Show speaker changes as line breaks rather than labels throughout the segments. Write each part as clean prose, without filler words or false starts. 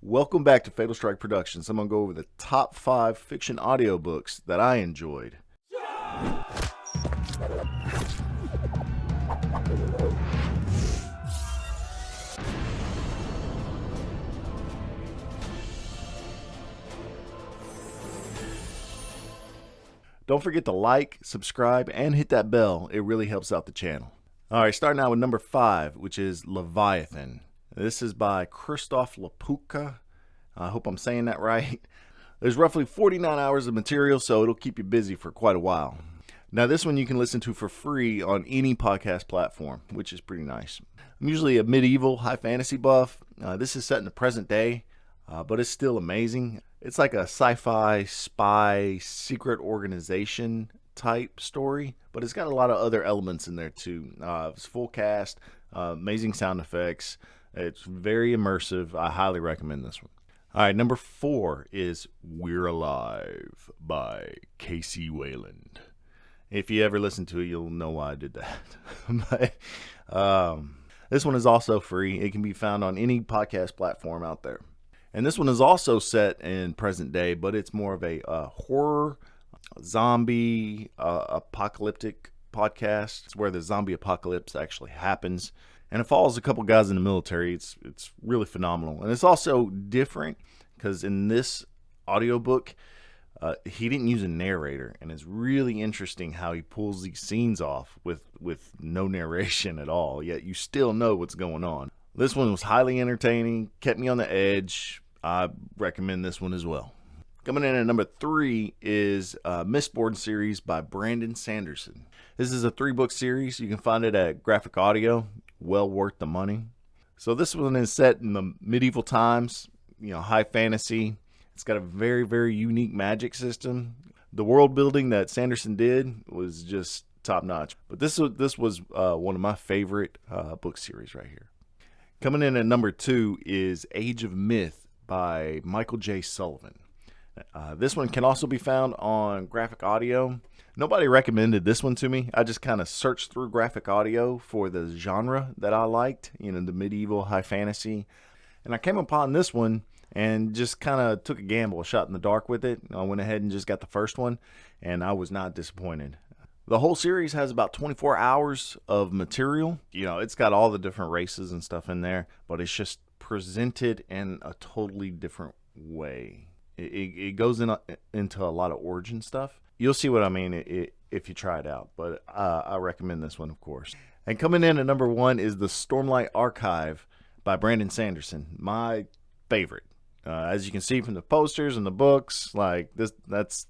Welcome back to Fatal Strike Productions. I'm going to go over the top 5 fiction audiobooks that I enjoyed. Don't forget to like, subscribe, and hit that bell. It really helps out the channel. Alright, starting out with number 5, which is Leviathan. This is by Krzysztof Lapuka. I hope I'm saying that right. There's roughly 49 hours of material, so it'll keep you busy for quite a while. Now this one you can listen to for free on any podcast platform, which is pretty nice. I'm usually a medieval high fantasy buff. This is set in the present day, but it's still amazing. It's like a sci-fi spy secret organization type story, but it's got a lot of other elements in there too. It's full cast, amazing sound effects. It's very immersive. I highly recommend this one. All right, number 4 is We're Alive by Casey Wayland. If you ever listen to it, you'll know why I did that. But, this one is also free. It can be found on any podcast platform out there. And this one is also set in present day, but it's more of a horror, zombie, apocalyptic podcast. It's where the zombie apocalypse actually happens. And it follows a couple guys in the military. It's really phenomenal. And it's also different because in this audiobook, he didn't use a narrator. And it's really interesting how he pulls these scenes off with no narration at all. Yet you still know what's going on. This one was highly entertaining, kept me on the edge. I recommend this one as well. Coming in at number 3 is Mistborn series by Brandon Sanderson. This is a 3-book series. You can find it at Graphic Audio. Well worth the money. So this one is set in the medieval times, high fantasy. It's got a very, very unique magic system. The world building that Sanderson did was just top notch. But this was one of my favorite book series right here. Coming in at number 2 is Age of Myth by Michael J. Sullivan. This one can also be found on Graphic Audio. Nobody recommended this one to me. I just kind of searched through Graphic Audio for the genre that I liked, the medieval high fantasy. And I came upon this one and just kind of took a gamble, a shot in the dark with it. I went ahead and just got the first one, and I was not disappointed. The whole series has about 24 hours of material. It's got all the different races and stuff in there, but it's just presented in a totally different way. It goes into a lot of origin stuff. You'll see what I mean if you try it out, but I recommend this one, of course. And coming in at number 1 is the Stormlight Archive by Brandon Sanderson, my favorite. As you can see from the posters and the books, that's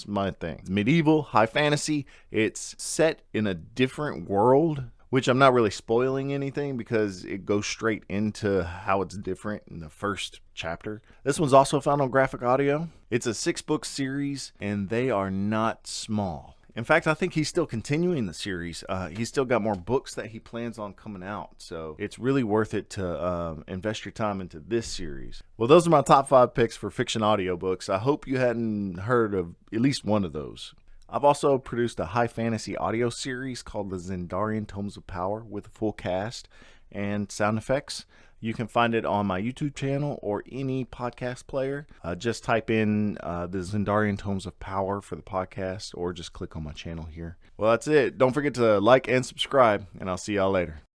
my thing. It's medieval, high fantasy. It's set in a different world, which I'm not really spoiling anything because it goes straight into how it's different in the first chapter. This one's also found on Graphic Audio. It's a 6-book series, and they are not small. In fact, I think he's still continuing the series. He's still got more books that he plans on coming out. So it's really worth it to invest your time into this series. Well, those are my top 5 picks for fiction audiobooks. I hope you hadn't heard of at least one of those. I've also produced a high fantasy audio series called the Zendarian Tomes of Power with a full cast and sound effects. You can find it on my YouTube channel or any podcast player. Just type in the Zendarian Tomes of Power for the podcast, or just click on my channel here. Well, that's it. Don't forget to like and subscribe, and I'll see y'all later.